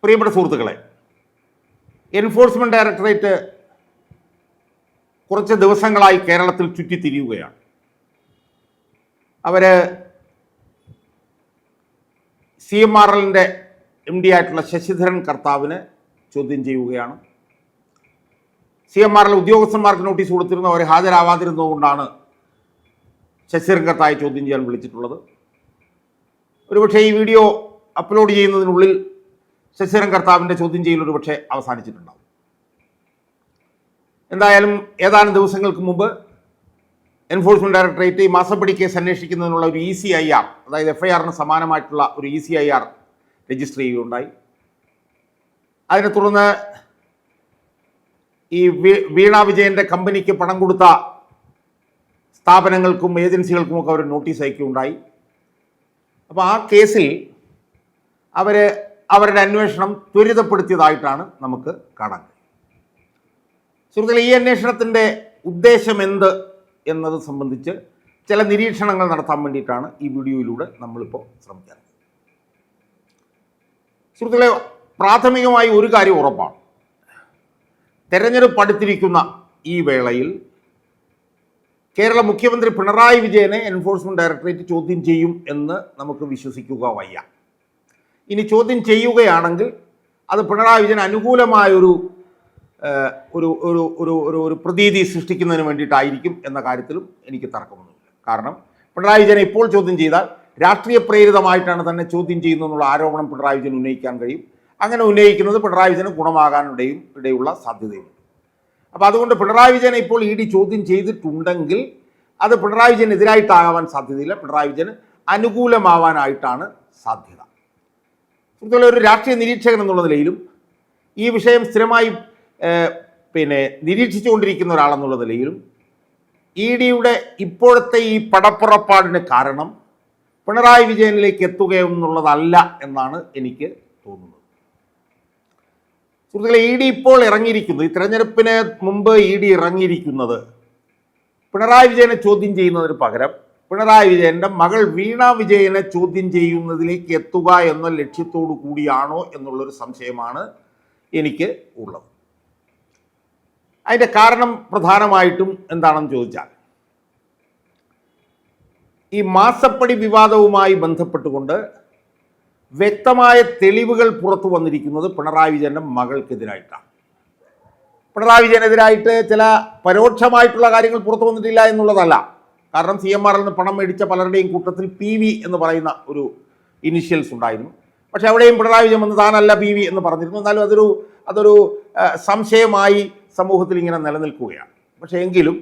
പ്രിയപ്പെട്ട സുഹൃത്തുക്കളെ, enforcement directorate കുറച്ച് ദിവസങ്ങളായി കേരളത്തിൽ ചുറ്റിത്തിരിയുകയാണ്. അവർ CMRLന്റെ MD ആയിട്ടുള്ള ശശിധരൻ കർത്താവിനെ ചോദ്യം ചെയ്യുകയാണ്. CMRL ഉദ്യോഗസ്ഥന്മാർക്ക് നോട്ടീസ് കൊടുത്തിരുന്നു, അവർ ഹാജരാവാതിരുന്നതുകൊണ്ടാണ് ശശിധരൻ കർത്താവ് ചോദ്യം ചെയ്യാൻ വിളിച്ചിട്ടുള്ളത്. ഒരുപക്ഷെ ഈ വീഡിയോ അപ്ലോഡ് ചെയ്യുന്നതിനുള്ളിൽ ശശിധരൻ കർത്താവിൻ്റെ ചോദ്യം ചെയ്യൽ ഒരുപക്ഷെ അവസാനിച്ചിട്ടുണ്ടാവും. എന്തായാലും ഏതാനും ദിവസങ്ങൾക്ക് മുമ്പ് എൻഫോഴ്സ്മെന്റ് ഡയറക്ടറേറ്റ് ഈ മാസപ്പടി കേസ് അന്വേഷിക്കുന്നതിനുള്ള ഒരു ECIR, അതായത് FIRന് സമാനമായിട്ടുള്ള ഒരു ECIR രജിസ്റ്റർ ചെയ്യുകയുണ്ടായി. അതിനെ തുടർന്ന് ഈ വീണ വിജയൻ്റെ കമ്പനിക്ക് പണം കൊടുത്ത സ്ഥാപനങ്ങൾക്കും ഏജൻസികൾക്കുമൊക്കെ അവർ നോട്ടീസ് അയക്കുകയുണ്ടായി. അപ്പോൾ ആ കേസിൽ അവരുടെ അന്വേഷണം ത്വരിതപ്പെടുത്തിയതായിട്ടാണ് നമുക്ക് കാണാൻ കഴിയും. സുഹൃത്തുക്കളെ, ഈ അന്വേഷണത്തിൻ്റെ ഉദ്ദേശം എന്ത് എന്നത് സംബന്ധിച്ച് ചില നിരീക്ഷണങ്ങൾ നടത്താൻ വേണ്ടിയിട്ടാണ് ഈ വീഡിയോയിലൂടെ നമ്മളിപ്പോൾ ശ്രമിക്കുന്നത്. സുഹൃത്തുക്കളെ, പ്രാഥമികമായി ഒരു കാര്യം ഉറപ്പാണ്. തെരഞ്ഞെടുപ്പ് അടുത്തിരിക്കുന്ന ഈ വേളയിൽ കേരള മുഖ്യമന്ത്രി പിണറായി വിജയനെ എൻഫോഴ്സ്മെന്റ് ഡയറക്ടറേറ്റ് ചോദ്യം ചെയ്യും എന്ന് നമുക്ക് വിശ്വസിക്കുക വയ്യ. ഇനി ചോദ്യം ചെയ്യുകയാണെങ്കിൽ അത് പിണറായി വിജയൻ അനുകൂലമായൊരു ഒരു പ്രതീതി സൃഷ്ടിക്കുന്നതിന് വേണ്ടിയിട്ടായിരിക്കും എന്ന കാര്യത്തിലും എനിക്ക് തർക്കമൊന്നുമില്ല. കാരണം പിണറായി വിജയനെ ഇപ്പോൾ ചോദ്യം ചെയ്താൽ രാഷ്ട്രീയ പ്രേരിതമായിട്ടാണ് തന്നെ ചോദ്യം ചെയ്യുന്നതെന്നുള്ള ആരോപണം പിണറായി വിജയൻ ഉന്നയിക്കാൻ കഴിയും. അങ്ങനെ ഉന്നയിക്കുന്നത് പിണറായി വിജയന് ഇടയുള്ള സാധ്യതയുണ്ട്. അപ്പോൾ അതുകൊണ്ട് പിണറായി വിജയനെ ഇപ്പോൾ ED ചോദ്യം ചെയ്തിട്ടുണ്ടെങ്കിൽ അത് പിണറായി വിജയനെതിരായിട്ടാകാൻ സാധ്യതയില്ല, പിണറായി വിജയന് അനുകൂലമാവാനായിട്ടാണ് സാധ്യത. ഇതുപോലെ ഒരു രാഷ്ട്രീയ നിരീക്ഷകൻ എന്നുള്ള നിലയിലും ഈ വിഷയം സ്ഥിരമായി നിരീക്ഷിച്ചുകൊണ്ടിരിക്കുന്ന ഒരാളെന്നുള്ള നിലയിലും EDയുടെ ഇപ്പോഴത്തെ ഈ പടപ്പുറപ്പാടിന് കാരണം പിണറായി വിജയനിലേക്ക് എത്തുകയെന്നുള്ളതല്ല എന്നാണ് എനിക്ക് തോന്നുന്നത്. സുഹൃത്തുക്കളെ, ED ഇപ്പോൾ ഇറങ്ങിയിരിക്കുന്നത്, ഈ തെരഞ്ഞെടുപ്പിന് മുമ്പ് ED ഇറങ്ങിയിരിക്കുന്നത് പിണറായി വിജയനെ ചോദ്യം ചെയ്യുന്നതിന് പകരം പിണറായി വിജയൻ്റെ മകൾ വീണ വിജയനെ ചോദ്യം ചെയ്യുന്നതിലേക്ക് എത്തുക എന്ന ലക്ഷ്യത്തോടു കൂടിയാണോ എന്നുള്ളൊരു സംശയമാണ് എനിക്ക് ഉള്ളത്. അതിൻ്റെ കാരണം പ്രധാനമായിട്ടും എന്താണെന്ന് ചോദിച്ചാൽ, ഈ മാസപ്പടി വിവാദവുമായി ബന്ധപ്പെട്ടുകൊണ്ട് വ്യക്തമായ തെളിവുകൾ പുറത്തു വന്നിരിക്കുന്നത് പിണറായി വിജയൻ്റെ മകൾക്കെതിരായിട്ടാണ്. പിണറായി വിജയനെതിരായിട്ട് ചില പരോക്ഷമായിട്ടുള്ള കാര്യങ്ങൾ പുറത്തു വന്നിട്ടില്ല എന്നുള്ളതല്ല. കാരണം CMRLന്ന് പണം മേടിച്ച പലരുടെയും കൂട്ടത്തിൽ PV എന്ന് പറയുന്ന ഒരു ഇനിഷ്യൽസ് ഉണ്ടായിരുന്നു. പക്ഷേ അവിടെയും പിണറായി വിജയൻ വന്ന് താനല്ല PV എന്ന് പറഞ്ഞിരുന്നു. എന്നാലും അതൊരു സംശയമായി സമൂഹത്തിൽ ഇങ്ങനെ നിലനിൽക്കുകയാണ്. പക്ഷേ എങ്കിലും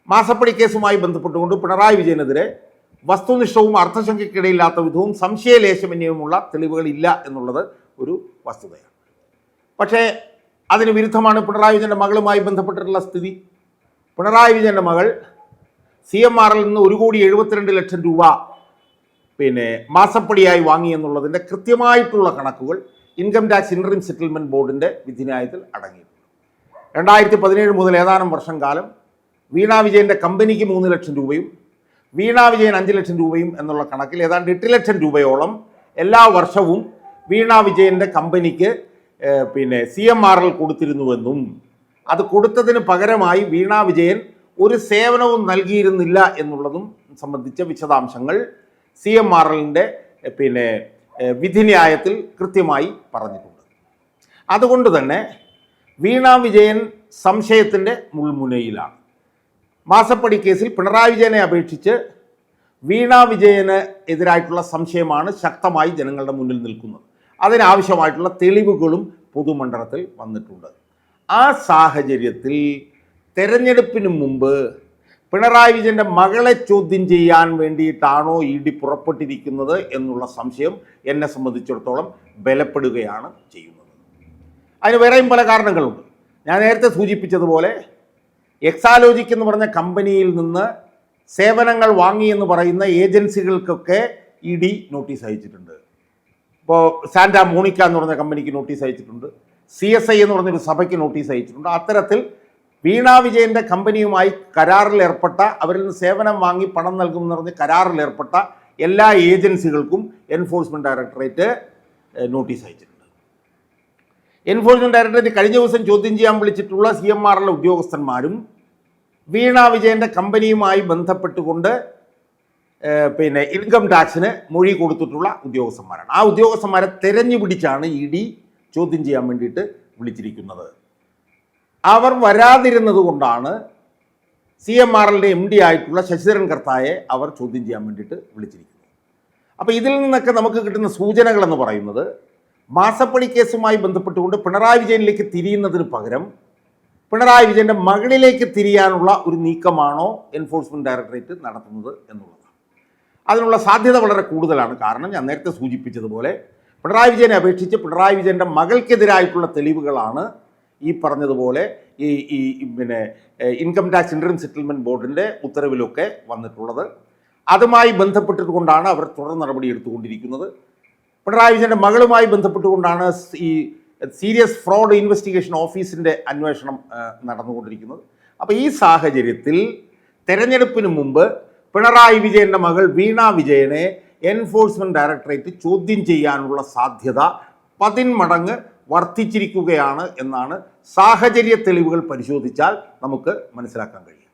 മാസപ്പടി കേസുമായി ബന്ധപ്പെട്ടുകൊണ്ട് പിണറായി വിജയനെതിരെ വസ്തുനിഷ്ഠവും അർത്ഥശങ്കയ്ക്കിടയില്ലാത്ത വിധവും സംശയലേശമന്യവുമുള്ള തെളിവുകളില്ല എന്നുള്ളത് ഒരു വസ്തുതയാണ്. പക്ഷേ അതിന് വിരുദ്ധമാണ് പിണറായി വിജയൻ്റെ മകളുമായി ബന്ധപ്പെട്ടിട്ടുള്ള സ്ഥിതി. പിണറായി വിജയൻ്റെ മകൾ CMRL നിന്ന് 1,72,00,000 രൂപ മാസപ്പടിയായി വാങ്ങി എന്നുള്ളതിൻ്റെ കൃത്യമായിട്ടുള്ള കണക്കുകൾ ഇൻകം ടാക്സ് ഇൻട്രീം സെറ്റിൽമെൻറ്റ് ബോർഡിൻ്റെ വിധിന്യായത്തിൽ അടങ്ങിയിട്ടുണ്ട്. 2017 മുതൽ ഏതാനും വർഷം കാലം വീണ വിജയൻ്റെ കമ്പനിക്ക് 3 ലക്ഷം രൂപയും വീണ വിജയൻ 5 ലക്ഷം രൂപയും എന്നുള്ള കണക്കിൽ ഏതാണ്ട് 8 ലക്ഷം രൂപയോളം എല്ലാ വർഷവും വീണ വിജയൻ്റെ കമ്പനിക്ക് CMRL കൊടുത്തിരുന്നുവെന്നും അത് കൊടുത്തതിന് പകരമായി വീണ വിജയൻ ഒരു സേവനവും നൽകിയിരുന്നില്ല എന്നുള്ളതും സംബന്ധിച്ച വിശദാംശങ്ങൾ CMRLൻ്റെ വിധിന്യായത്തിൽ കൃത്യമായി പറഞ്ഞിട്ടുണ്ട്. അതുകൊണ്ട് തന്നെ വീണ വിജയൻ സംശയത്തിൻ്റെ മുൾമുനയിലാണ്. മാസപ്പടി കേസിൽ പിണറായി വിജയനെ അപേക്ഷിച്ച് വീണ വിജയന് എതിരായിട്ടുള്ള സംശയമാണ് ശക്തമായി ജനങ്ങളുടെ മുന്നിൽ നിൽക്കുന്നത്. അതിനാവശ്യമായിട്ടുള്ള തെളിവുകളും പൊതുമണ്ഡലത്തിൽ വന്നിട്ടുണ്ട്. ആ സാഹചര്യത്തിൽ തെരഞ്ഞെടുപ്പിന് മുമ്പ് പിണറായി വിജയൻ്റെ മകളെ ചോദ്യം ചെയ്യാൻ വേണ്ടിയിട്ടാണോ ED പുറപ്പെട്ടിരിക്കുന്നത് എന്നുള്ള സംശയം എന്നെ സംബന്ധിച്ചിടത്തോളം ബലപ്പെടുകയാണ് ചെയ്യുന്നത്. അതിന് വേറെയും പല കാരണങ്ങളുണ്ട്. ഞാൻ നേരത്തെ സൂചിപ്പിച്ചതുപോലെ എക്സാലോജിക് എന്ന് പറഞ്ഞ കമ്പനിയിൽ നിന്ന് സേവനങ്ങൾ വാങ്ങിയെന്ന് പറയുന്ന ഏജൻസികൾക്കൊക്കെ ED നോട്ടീസ് അയച്ചിട്ടുണ്ട്. ഇപ്പോൾ സാന്റാ മോണിക്ക എന്ന് പറഞ്ഞ കമ്പനിക്ക് നോട്ടീസ് അയച്ചിട്ടുണ്ട്, CSI എന്ന് പറഞ്ഞൊരു സഭയ്ക്ക് നോട്ടീസ് അയച്ചിട്ടുണ്ട്. അത്തരത്തിൽ വീണ വിജയൻ്റെ കമ്പനിയുമായി കരാറിലേർപ്പെട്ട, അവരിൽ നിന്ന് സേവനം വാങ്ങി പണം നൽകുമെന്ന് പറഞ്ഞ് കരാറിലേർപ്പെട്ട എല്ലാ ഏജൻസികൾക്കും എൻഫോഴ്സ്മെന്റ് ഡയറക്ടറേറ്റ് നോട്ടീസ് അയച്ചിട്ടുണ്ട്. എൻഫോഴ്സ്മെന്റ് ഡയറക്ടറേറ്റ് കഴിഞ്ഞ ദിവസം ചോദ്യം ചെയ്യാൻ വിളിച്ചിട്ടുള്ള CMRL ഉദ്യോഗസ്ഥന്മാരും വീണ വിജയൻ്റെ കമ്പനിയുമായി ബന്ധപ്പെട്ടുകൊണ്ട് പിന്നെ ഇൻകം ടാക്സിന് മൊഴി കൊടുത്തിട്ടുള്ള ഉദ്യോഗസ്ഥന്മാരാണ്. ആ ഉദ്യോഗസ്ഥന്മാരെ തെരഞ്ഞു പിടിച്ചാണ് ED ചോദ്യം ചെയ്യാൻ വേണ്ടിയിട്ട് വിളിച്ചിരിക്കുന്നത്. അവർ വരാതിരുന്നത് കൊണ്ടാണ് CMRLന്റെ MD ആയിട്ടുള്ള ശശിധരൻ കർത്തായെ അവർ ചോദ്യം ചെയ്യാൻ വേണ്ടിയിട്ട് വിളിച്ചിരിക്കുന്നത്. അപ്പോൾ ഇതിൽ നിന്നൊക്കെ നമുക്ക് കിട്ടുന്ന സൂചനകളെന്ന് പറയുന്നത് മാസപ്പടി കേസുമായി ബന്ധപ്പെട്ടുകൊണ്ട് പിണറായി വിജയനിലേക്ക് തിരിയുന്നതിന് പകരം പിണറായി വിജയൻ്റെ മകളിലേക്ക് തിരിയാനുള്ള ഒരു നീക്കമാണോ എൻഫോഴ്സ്മെൻറ്റ് ഡയറക്ടറേറ്റ് നടത്തുന്നത് എന്നുള്ളതാണ്. അതിനുള്ള സാധ്യത വളരെ കൂടുതലാണ്. കാരണം ഞാൻ നേരത്തെ സൂചിപ്പിച്ചതുപോലെ പിണറായി വിജയനെ അപേക്ഷിച്ച് പിണറായി വിജയൻ്റെ മകൾക്കെതിരായിട്ടുള്ള തെളിവുകളാണ് ഈ പറഞ്ഞതുപോലെ ഈ പിന്നെ ഇൻകം ടാക്സ് ഇൻട്രീം സെറ്റിൽമെൻറ്റ് ബോർഡിൻ്റെ ഉത്തരവിലൊക്കെ വന്നിട്ടുള്ളത്. അതുമായി ബന്ധപ്പെട്ടുകൊണ്ടാണ് അവർ തുടർ നടപടി എടുത്തുകൊണ്ടിരിക്കുന്നത്. പിണറായി വിജയൻ്റെ മകളുമായി ബന്ധപ്പെട്ടുകൊണ്ടാണ് ഈ സീരിയസ് ഫ്രോഡ് ഇൻവെസ്റ്റിഗേഷൻ ഓഫീസിൻ്റെ അന്വേഷണം നടന്നുകൊണ്ടിരിക്കുന്നത്. അപ്പോൾ ഈ സാഹചര്യത്തിൽ തെരഞ്ഞെടുപ്പിന് മുമ്പ് പിണറായി വിജയൻ്റെ മകൾ വീണ വിജയനെ എൻഫോഴ്സ്മെൻറ്റ് ഡയറക്ടറേറ്റ് ചോദ്യം ചെയ്യാനുള്ള സാധ്യത 10 മടങ്ങ് വർദ്ധിച്ചിരിക്കുകയാണ് എന്നാണ് സാഹചര്യ തെളിവുകൾ പരിശോധിച്ചാൽ നമുക്ക് മനസ്സിലാക്കാൻ കഴിയും.